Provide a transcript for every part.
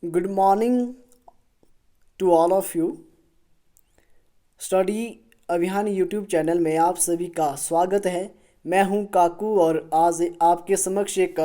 Good morning to all of you. Study Abhiyan YouTube channel में आप सभी का स्वागत है। मैं हूं काकू और आज आपके समक्ष एक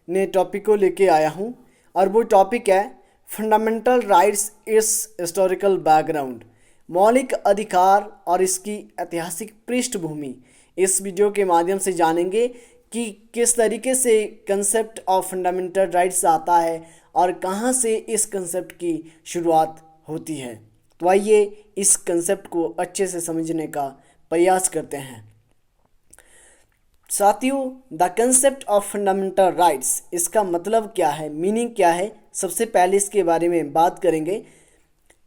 नए टॉपिक को लेके आया हूं और वो टॉपिक है फंडामेंटल राइट्स इस हिस्टोरिकल बैकग्राउंड, मौलिक अधिकार और इसकी ऐतिहासिक पृष्ठभूमि। इस वीडियो के माध्यम से जानेंगे कि किस तरीके से कंसेप्ट ऑफ फंडामेंटल राइट्स आता है और कहाँ से इस कंसेप्ट की शुरुआत होती है। तो आइए इस कंसेप्ट को अच्छे से समझने का प्रयास करते हैं। साथियों, the concept of fundamental rights, इसका मतलब क्या है, मीनिंग क्या है, सबसे पहले इसके बारे में बात करेंगे।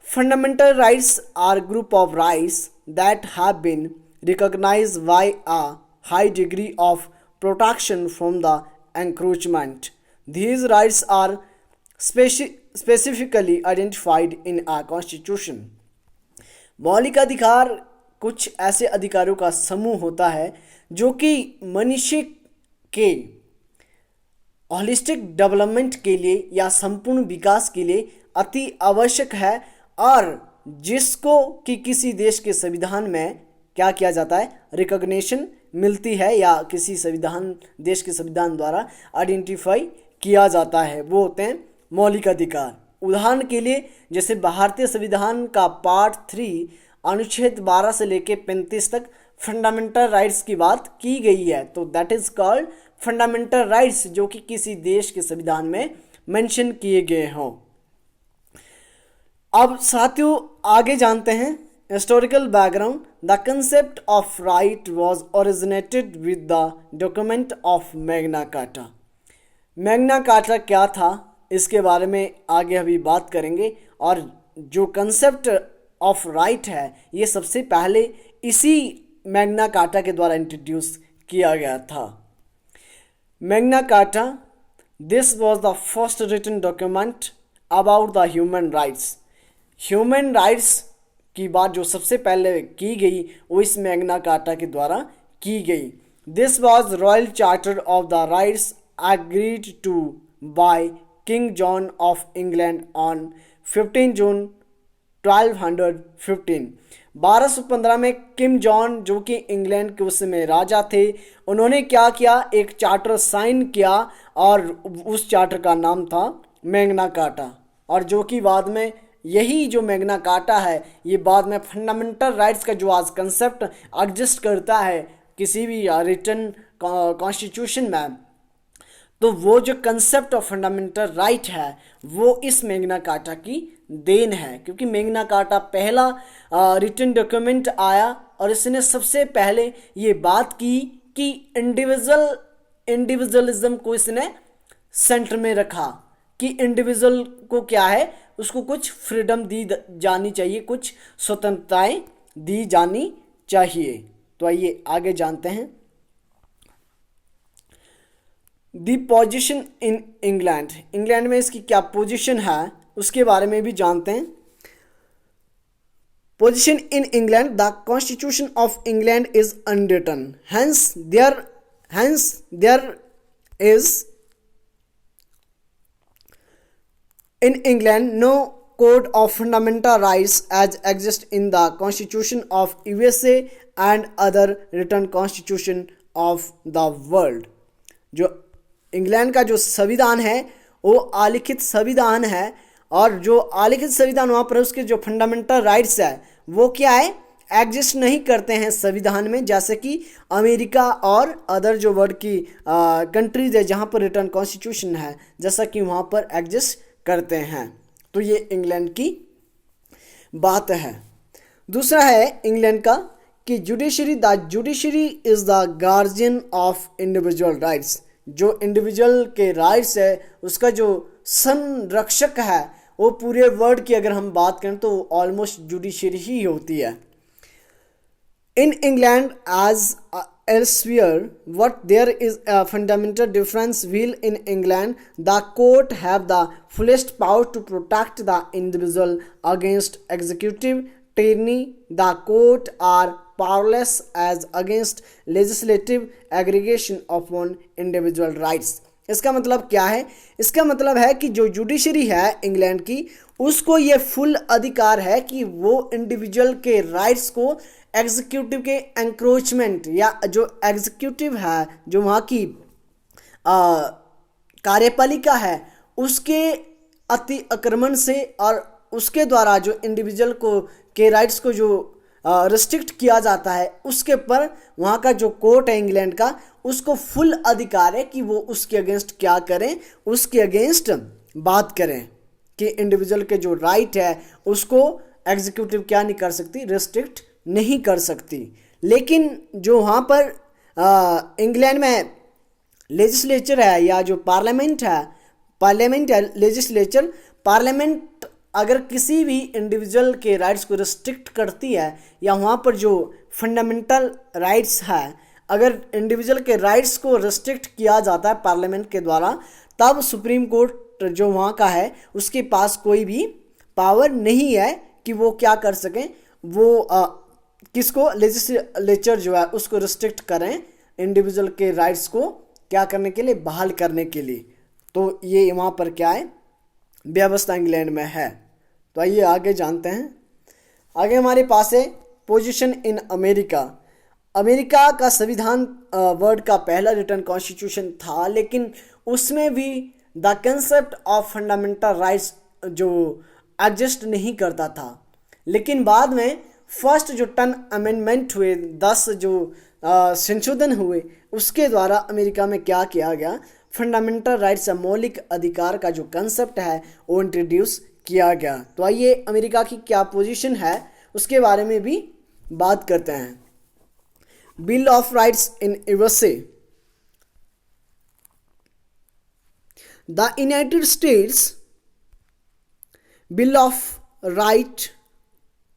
Fundamental rights are group of rights that have been recognised by a high degree of protection from the encroachment. These rights are specifically identified in a constitution. मौलिक अधिकार कुछ ऐसे अधिकारों का समूह होता है जो कि मनुष्य के होलिस्टिक डेवलपमेंट के लिए या संपूर्ण विकास के लिए अति आवश्यक है और जिसको कि किसी देश के संविधान में क्या किया जाता है, रिकॉग्निशन मिलती है या किसी संविधान देश के संविधान द्वारा आइडेंटिफाई किया जाता है, वो होते हैं मौलिक अधिकार। उदाहरण के लिए जैसे भारतीय संविधान का पार्ट 3 अनुच्छेद 12 से लेकर 35 तक फंडामेंटल राइट्स की बात की गई है, तो that is called fundamental rights, जो कि किसी देश के संविधान में मेंशन किए गए हों। अब साथियों आगे जानते हैं historical background. The concept of right was originated with the document of Magna Carta. Magna carta क्या था इसके बारे में आगे अभी बात करेंगे। और जो कंसेप्ट ऑफ राइट है ये सबसे पहले इसी मैग्ना कार्टा के द्वारा इंट्रोड्यूस किया गया था। Magna Carta, this was the first written document about the human rights. Human rights की बात जो सबसे पहले की गई वो इस मैग्ना कार्टा के द्वारा की गई। This was royal charter of the rights agreed to by King John of England on 15 June 1215। 1215 में किंग जॉन, जो कि इंग्लैंड के उस समय राजा थे, उन्होंने क्या किया, एक चार्टर साइन किया और उस चार्टर का नाम था मैग्ना कार्टा। और जो कि बाद में यही जो मैग्ना कार्टा है ये बाद में फंडामेंटल राइट्स का जो आज कंसेप्ट एग्जिस्ट करता है किसी भी रिटन कॉन्स्टिट्यूशन में, तो वो जो कंसेप्ट ऑफ फंडामेंटल राइट है वो इस मैग्ना कार्टा की देन है, क्योंकि मैग्ना कार्टा पहला रिटन डॉक्यूमेंट आया और इसने सबसे पहले ये बात की कि इंडिविजुअलिज्म को इसने सेंटर में रखा कि इंडिविजुअल को क्या है, उसको कुछ फ्रीडम दी जानी चाहिए, कुछ स्वतंत्रताएं दी जानी चाहिए। तो आइए आगे जानते हैं। दी पोजीशन इन इंग्लैंड, इंग्लैंड में इसकी क्या पोजीशन है उसके बारे में भी जानते हैं। Position in England, the constitution of England is unwritten, hence there is in England no code of fundamental rights as exist in the constitution of USA and other written constitution of the world. जो England का जो संविधान है वो आलिखित संविधान है और जो आलिखित संविधान वहाँ पर उसके जो फंडामेंटल राइट्स है वो क्या है, एग्जिस्ट नहीं करते हैं संविधान में, जैसे कि अमेरिका और अदर जो वर्ल्ड की कंट्रीज है जहाँ पर रिटर्न कॉन्स्टिट्यूशन है जैसा कि वहाँ पर एग्जिस्ट करते हैं। तो ये इंग्लैंड की बात है। दूसरा है इंग्लैंड का कि judiciary is the guardian of individual rights. जो इंडिविजुअल के राइट्स है उसका जो संरक्षक है वो पूरे वर्ल्ड की अगर हम बात करें तो ऑलमोस्ट जुडिशरी ही होती है। In England as elsewhere, what there is a fundamental difference. While in England the court have the fullest power to protect the individual against executive tyranny, the court are powerless as against legislative aggregation upon individual rights. इसका मतलब क्या है? इसका मतलब है कि जो judiciary है इंग्लैंड की, उसको ये फुल अधिकार है कि वो इंडिविजुअल के राइट्स को एग्जीक्यूटिव के एंक्रोचमेंट या जो एग्जीक्यूटिव है, जो वहाँ की कार्यपालिका है, उसके अति आक्रमण से और उसके द्वारा जो इंडिविजुअल को के राइट्स को जो रिस्ट्रिक्ट किया जाता है, उसके पर वहाँ का जो कोर्ट है इंग्लैंड का, उसको फुल अधिकार है कि वो उसके अगेंस्ट क्या करें, उसके अगेंस्ट बात करें कि इंडिविजुअल के जो राइट है उसको एग्जीक्यूटिव क्या नहीं कर सकती, रिस्ट्रिक्ट नहीं कर सकती। लेकिन जो वहाँ पर इंग्लैंड में लेजिस्लेचर है या जो पार्लियामेंट है लेजिस्लेचर, पार्लियामेंट अगर किसी भी इंडिविजुअल के राइट्स को रिस्ट्रिक्ट करती है या वहाँ पर जो फंडामेंटल राइट्स है, अगर इंडिविजुअल के राइट्स को रिस्ट्रिक्ट किया जाता है पार्लियामेंट के द्वारा, तब सुप्रीम कोर्ट जो वहाँ का है उसके पास कोई भी पावर नहीं है कि वो क्या कर सकें, वो किसको, लेजिस्लेचर जो है उसको रिस्ट्रिक्ट करें इंडिविजुअल के राइट्स को क्या करने के लिए, बहाल करने के लिए। तो ये वहाँ पर क्या है, व्यवस्था इंग्लैंड में है। तो आइए आगे जानते हैं। आगे हमारे पास है पोजीशन इन अमेरिका। अमेरिका का संविधान वर्ल्ड का पहला रिटन कॉन्स्टिट्यूशन था, लेकिन उसमें भी the concept of fundamental rights जो एग्जिस्ट नहीं करता था। लेकिन बाद में फर्स्ट जो 10 अमेंडमेंट हुए, 10 जो संशोधन हुए, उसके द्वारा अमेरिका में क्या किया गया, फंडामेंटल राइट्स या मौलिक अधिकार का जो कंसेप्ट है वो इंट्रोड्यूस किया गया। तो आइए अमेरिका की क्या पोजीशन है उसके बारे में भी बात करते हैं। Bill of rights in USA. The United states bill of right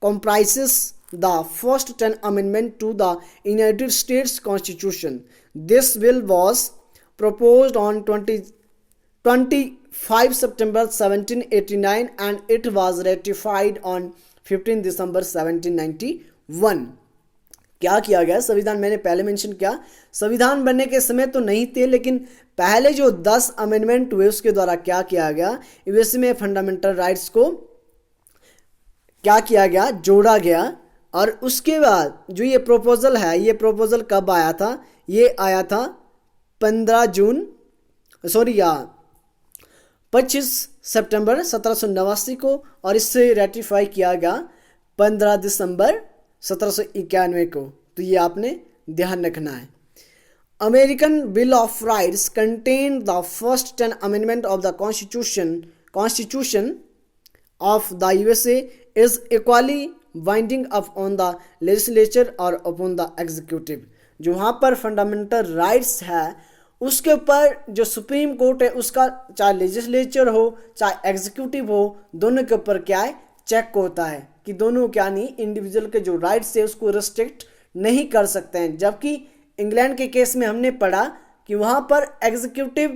comprises the first 10 amendment to the United States Constitution. This bill was proposed on 25 September 1789 and it was ratified on 15 December 1791. क्या किया गया संविधान, मैंने पहले mention किया, संविधान बनने के समय तो नहीं थे, लेकिन पहले जो 10 अमेंडमेंट हुए उसके द्वारा क्या किया गया, यूएसए में फंडामेंटल राइट्स को क्या किया गया, जोड़ा गया। और उसके बाद जो ये प्रपोजल है, ये प्रपोजल कब आया था, ये आया था 25 सितंबर 1789 को, और इससे रेटिफाई किया गया 15 दिसंबर 1791 को। तो ये आपने ध्यान रखना है। American bill of rights contain the first 10 amendment of the constitution of the USA is equally binding upon the legislature और upon the executive। जो वहाँ पर फंडामेंटल राइट्स है उसके ऊपर जो सुप्रीम कोर्ट है उसका, चाहे लेजिस्लेचर हो चाहे एग्जीक्यूटिव हो, दोनों के ऊपर क्या है, चेक होता है कि दोनों क्या नहीं, इंडिविजुअल के जो राइट्स है उसको रिस्ट्रिक्ट नहीं कर सकते हैं। जबकि इंग्लैंड के केस में हमने पढ़ा कि वहाँ पर एग्जीक्यूटिव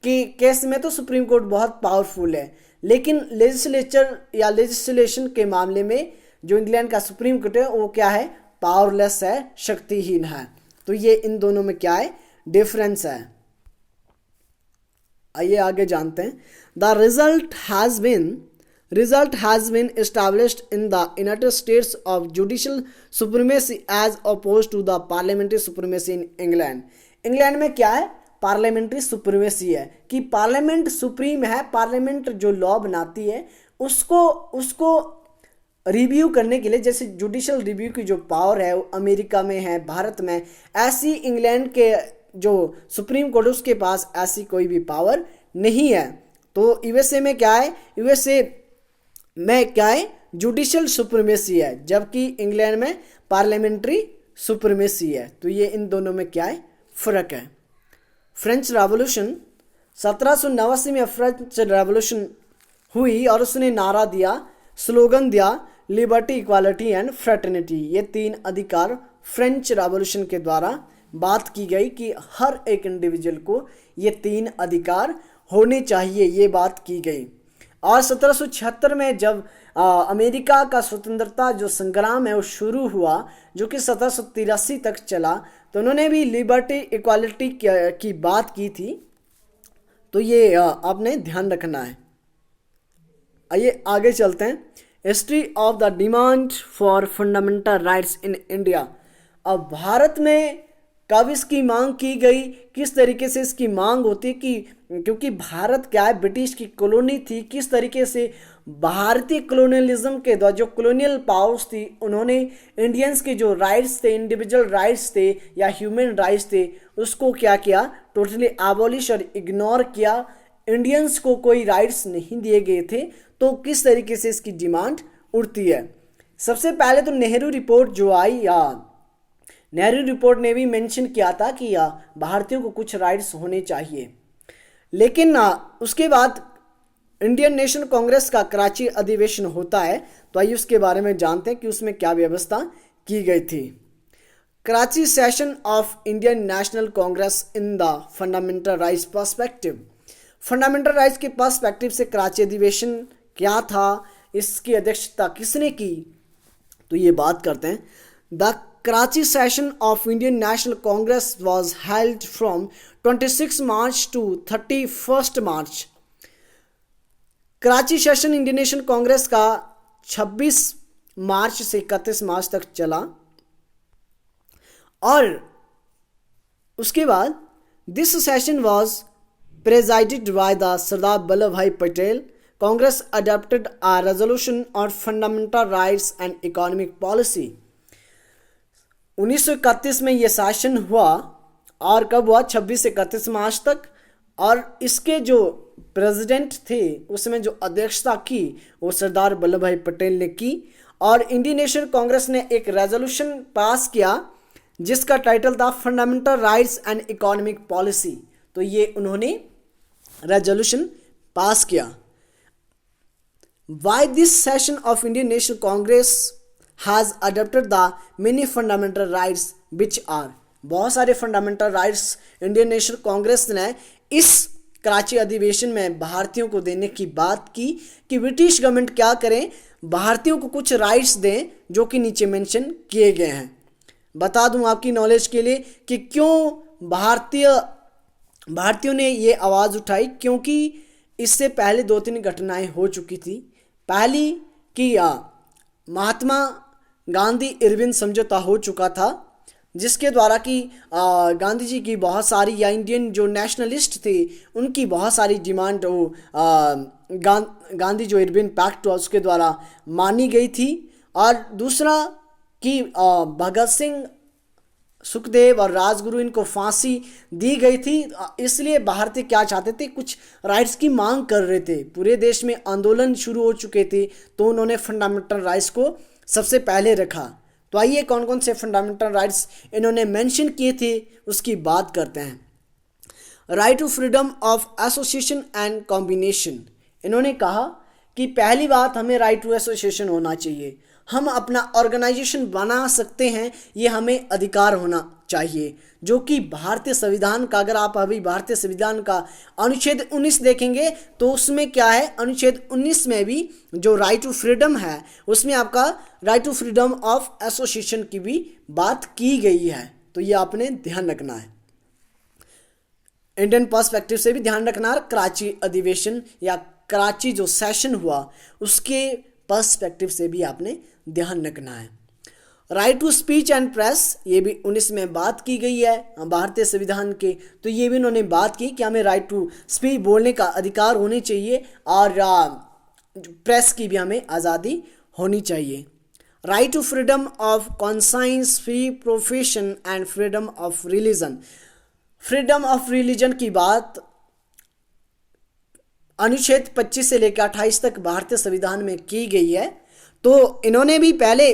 के केस में तो सुप्रीम कोर्ट बहुत पावरफुल है, लेकिन लेजिस्लेचर या लेजिस्लेशन के मामले में जो इंग्लैंड का सुप्रीम कोर्ट है वो क्या है, पावरलेस है, शक्तिहीन है। तो ये इन दोनों में क्या है, डिफरेंस है। आइए आगे जानते हैं। The result has been established in the United States of judicial supremacy as oppose to the parliamentary supremacy in England. England में क्या है, पार्लियामेंट्री सुप्रीमेसी है कि पार्लियामेंट सुप्रीम है, पार्लियामेंट जो लॉ बनाती है उसको रिव्यू करने के लिए, जैसे जुडिशियल रिव्यू की जो पावर है वो अमेरिका में है, भारत में, ऐसी इंग्लैंड के जो सुप्रीम कोर्ट उसके पास ऐसी कोई भी पावर नहीं है। तो यूएसए में क्या है, यूएसए में क्या है, जुडिशियल सुप्रीमेसी है, जबकि इंग्लैंड में पार्लियामेंट्री सुप्रीमेसी है। तो ये इन दोनों में क्या है, फर्क है। फ्रेंच रेवोल्यूशन 1789 में फ्रेंच रेवोल्यूशन हुई और उसने नारा दिया, स्लोगन दिया, लिबर्टी, इक्वालिटी एंड फ्रेटर्निटी। ये 3 अधिकार फ्रेंच रेवोल्यूशन के द्वारा बात की गई कि हर एक इंडिविजुअल को ये 3 अधिकार होने चाहिए, ये बात की गई। और 1776 में जब अमेरिका का स्वतंत्रता जो संग्राम है वो शुरू हुआ, जो कि 1783 तक चला, तो उन्होंने भी लिबर्टी इक्वालिटी की बात की थी। तो ये आपने ध्यान रखना है। आइए आगे चलते हैं। History of the demand for fundamental rights in India. अब भारत में कब इसकी मांग की गई, किस तरीके से इसकी मांग होती कि क्योंकि भारत क्या है, ब्रिटिश की कॉलोनी थी, किस तरीके से भारतीय कॉलोनियलिज्म के द्वारा जो कॉलोनियल पावर्स थी उन्होंने इंडियंस के जो राइट्स थे, इंडिविजुअल राइट्स थे या ह्यूमन राइट्स थे, उसको क्या किया, टोटली एबॉलिश और इग्नोर किया। इंडियंस को कोई राइट्स नहीं दिए गए थे। तो किस तरीके से इसकी डिमांड उठती है। सबसे पहले तो नेहरू रिपोर्ट जो आई, या नेहरू रिपोर्ट ने भी मेंशन किया था कि भारतीयों को कुछ राइट्स होने चाहिए। लेकिन उसके बाद इंडियन नेशनल कांग्रेस का कराची अधिवेशन होता है। तो आइए उसके बारे में जानते हैं कि उसमें क्या व्यवस्था की गई थी। Karachi session of Indian national Congress in the fundamental rights perspective. Fundamental rights के पर्सपेक्टिव से कराची अधिवेशन क्या था, इसकी अध्यक्षता किसने की, तो ये बात करते हैं। The Karachi session of Indian national Congress was held from 26 March two 31 March. Karachi session Indian national Congress का 26 मार्च से 31 मार्च तक चला और उसके बाद this session was presided by the Sardar Vallabh Bhai Patel. Congress adopted a resolution on fundamental rights and economic policy. 1931 में यह सेशन हुआ और कब हुआ, 26 से 31 मार्च तक। और इसके जो प्रेसिडेंट थे, उसमें जो अध्यक्षता की वो सरदार वल्लभ भाई पटेल ने की। और इंडियन नेशनल कांग्रेस ने एक रेजोल्यूशन पास किया जिसका टाइटल था fundamental rights and economic policy. तो ये उन्होंने रेजोल्यूशन पास किया। Why this session of Indian National Congress has adopted the many fundamental rights which are, बहुत सारे fundamental rights Indian national Congress ने इस कराची अधिवेशन में भारतीयों को देने की बात की कि ब्रिटिश गवर्नमेंट क्या करें, भारतीयों को कुछ राइट्स दें जो कि नीचे मेंशन किए गए हैं। बता दूं आपकी नॉलेज के लिए कि क्यों भारतीयों ने ये आवाज़ उठाई, क्योंकि इससे पहले 2-3 घटनाएं हो चुकी थी। पहली कि महात्मा गांधी इरविन समझौता हो चुका था जिसके द्वारा कि गांधी जी की बहुत सारी या इंडियन जो नेशनलिस्ट थे उनकी बहुत सारी डिमांड वो गांधी जो इरविन पैक्ट हुआ उसके द्वारा मानी गई थी। और दूसरा कि भगत सिंह, सुखदेव और राजगुरु इनको फांसी दी गई थी, इसलिए भारतीय क्या चाहते थे, कुछ राइट्स की मांग कर रहे थे। पूरे देश में आंदोलन शुरू हो चुके थे तो उन्होंने फंडामेंटल राइट्स को सबसे पहले रखा। तो आइए कौन कौन से फंडामेंटल राइट्स इन्होंने मेंशन किए थे उसकी बात करते हैं। Right to freedom of association and combination. इन्होंने कहा कि पहली बात हमें राइट टू एसोसिएशन होना चाहिए, हम अपना ऑर्गेनाइजेशन बना सकते हैं, ये हमें अधिकार होना चाहिए, जो कि भारतीय संविधान का, अगर आप अभी भारतीय संविधान का अनुच्छेद 19 देखेंगे तो उसमें क्या है, अनुच्छेद 19 में भी जो राइट टू फ्रीडम है उसमें आपका right to freedom of association की भी बात की गई है। तो ये आपने ध्यान रखना है, इंडियन पर्सपेक्टिव से भी ध्यान रखना है। कराची अधिवेशन या कराची जो सेशन हुआ उसके पर्सपेक्टिव से भी आपने ध्यान रखना है। Right to speech and press, ये भी 19 में बात की गई है भारतीय संविधान के। तो ये भी उन्होंने बात की कि हमें राइट टू स्पीच, बोलने का अधिकार होने चाहिए और प्रेस की भी हमें आज़ादी होनी चाहिए। Right to freedom of conscience, free profession and freedom of religion. Freedom of religion की बात अनुच्छेद 25 से लेकर 28 तक भारतीय संविधान में की गई है। तो इन्होंने भी पहले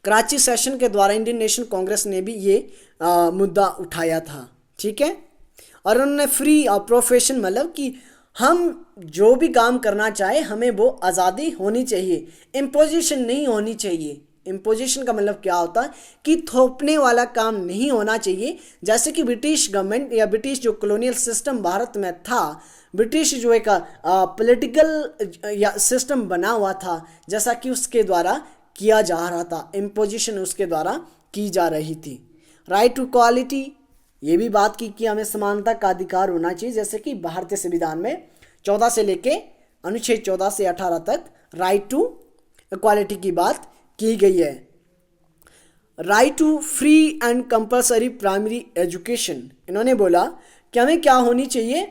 कराची सेशन के द्वारा इंडियन नेशनल कांग्रेस ने भी ये मुद्दा उठाया था, ठीक है। और उन्होंने फ्री प्रोफेशन मतलब कि हम जो भी काम करना चाहे हमें वो आज़ादी होनी चाहिए, इम्पोजिशन नहीं होनी चाहिए। इम्पोजिशन का मतलब क्या होता है कि थोपने वाला काम नहीं होना चाहिए। जैसे कि ब्रिटिश गवर्नमेंट या ब्रिटिश जो कॉलोनियल सिस्टम भारत में था, ब्रिटिश जो एक पॉलिटिकल या सिस्टम बना हुआ था, जैसा कि उसके द्वारा किया जा रहा था, इम्पोजिशन उसके द्वारा की जा रही थी। राइट टू क्वालिटी, ये भी बात की कि हमें समानता का अधिकार होना चाहिए, जैसे कि भारतीय संविधान में 14 से लेके अनुच्छेद 14 से 18 तक राइट टू इक्वालिटी की बात की गई है। Right to free and compulsory primary education, इन्होंने बोला कि हमें क्या होनी चाहिए,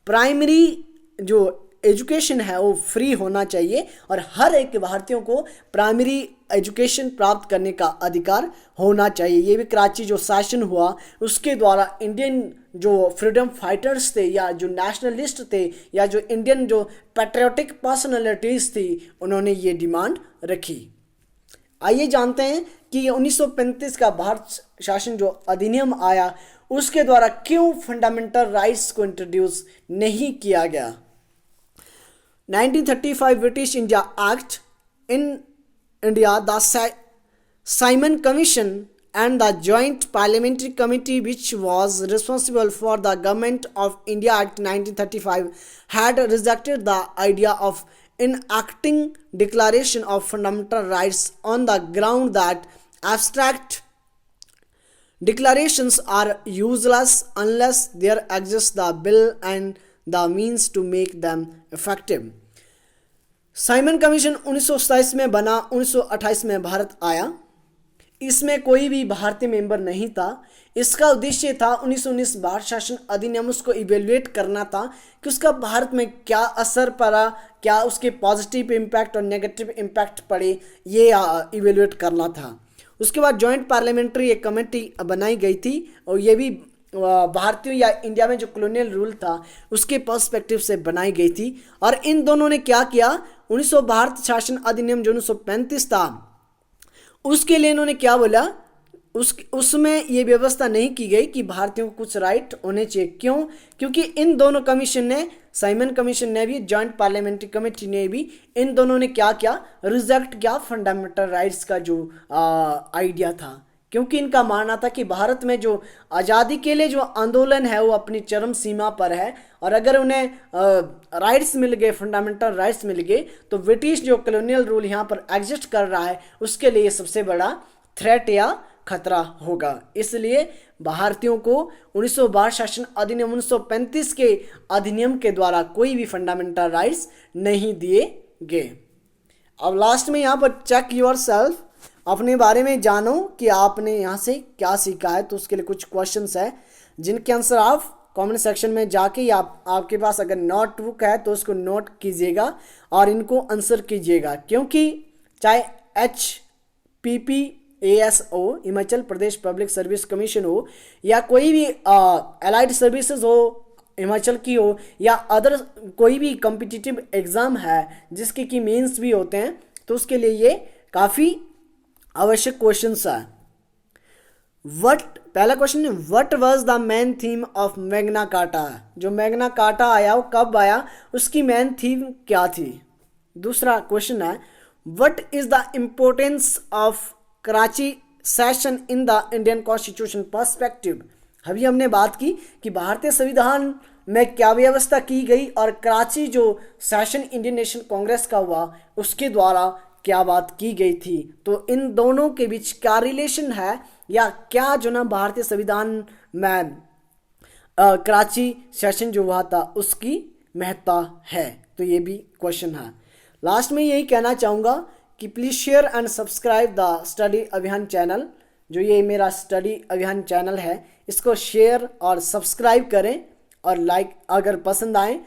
प्राइमरी जो एजुकेशन है वो फ्री होना चाहिए और हर एक भारतीयों को प्राइमरी एजुकेशन प्राप्त करने का अधिकार होना चाहिए। ये भी कराची जो सेशन हुआ उसके द्वारा इंडियन जो फ्रीडम फाइटर्स थे या जो नेशनलिस्ट थे या जो इंडियन जो पैट्रियोटिक पर्सनालिटीज़ थी उन्होंने ये डिमांड रखी। आइए जानते हैं कि 1935 का भारत शासन जो अधिनियम आया उसके द्वारा क्यों फंडामेंटल राइट्स को इंट्रोड्यूस नहीं किया गया। 1935 British India Act in India, the Simon Commission and the Joint Parliamentary Committee which was responsible for the Government of India Act 1935 had rejected the idea of enacting Declaration of Fundamental Rights on the ground that abstract declarations are useless unless there exists the will and the means to make them effective। Simon commission 1927 में बना, 1928 में भारत आया। इसमें कोई भी भारतीय member नहीं था। इसका उद्देश्य था 1919 भारत शासन अधिनियम उसको इवेल्युएट करना था कि उसका भारत में क्या असर पड़ा, क्या उसके पॉजिटिव इम्पैक्ट और नेगेटिव इम्पैक्ट पड़े, ये इवेल्युएट करना था। उसके बाद जॉइंट पार्लियामेंट्री एक कमेटी बनाई गई थी और ये भी भारतीय या इंडिया में जो कॉलोनियल रूल था उसके पर्सपेक्टिव से बनाई गई थी। और इन दोनों ने क्या किया, 1900 भारत शासन अधिनियम जो 1935 था उसके लिए इन्होंने क्या बोला, उसमें ये व्यवस्था नहीं की गई कि भारतीयों को कुछ राइट होने चाहिए। क्यों? क्योंकि इन दोनों कमीशन ने, साइमन कमीशन ने भी, जॉइंट पार्लियामेंट्री कमेटी ने भी, इन दोनों ने क्या किया, रिजेक्ट किया फंडामेंटल राइट्स का जो आइडिया था। क्योंकि इनका मानना था कि भारत में जो आज़ादी के लिए जो आंदोलन है वो अपनी चरम सीमा पर है और अगर उन्हें राइट्स मिल गए, फंडामेंटल राइट्स मिल गए, तो ब्रिटिश जो कॉलोनियल रूल यहाँ पर एग्जिस्ट कर रहा है उसके लिए सबसे बड़ा थ्रेट या खतरा होगा। इसलिए भारतीयों को 1900 भारत शासन अधिनियम 1935 के अधिनियम के द्वारा कोई भी फंडामेंटल राइट्स नहीं दिए गए। अब लास्ट में यहाँ पर चेक योर सेल्फ, अपने बारे में जानो कि आपने यहाँ से क्या सीखा है। तो उसके लिए कुछ क्वेश्चंस है जिनके आंसर आप कमेंट सेक्शन में जाके या आपके पास अगर नोटबुक है तो उसको नोट कीजिएगा और इनको आंसर कीजिएगा। क्योंकि चाहे HPPAS हो, Himachal Pradesh public service commission हो, या कोई भी एलाइड सर्विसेज हो हिमाचल की हो, या अदर कोई भी कॉम्पिटिटिव एग्ज़ाम है जिसके कि मेंस भी होते हैं, तो उसके लिए ये काफ़ी आवश्यक क्वेश्चंस है। पहला क्वेश्चन है, what was the main theme of Magna carta. जो मैग्ना कार्टा आया वो कब आया, उसकी मेन थीम क्या थी। दूसरा क्वेश्चन है, what is the importance of Karachi session in the Indian constitution perspective. अभी हमने बात की कि भारतीय संविधान में क्या व्यवस्था की गई और कराची जो सेशन इंडियन नेशनल कांग्रेस का हुआ उसके द्वारा क्या बात की गई थी। तो इन दोनों के बीच क्या रिलेशन है या क्या जो ना भारतीय संविधान में कराची सेशन जो हुआ था उसकी महत्ता है। तो ये भी क्वेश्चन है। लास्ट में यही कहना चाहूँगा कि please share and subscribe the study अभियान चैनल। जो ये मेरा स्टडी अभियान चैनल है इसको शेयर और सब्सक्राइब करें और लाइक, अगर पसंद आए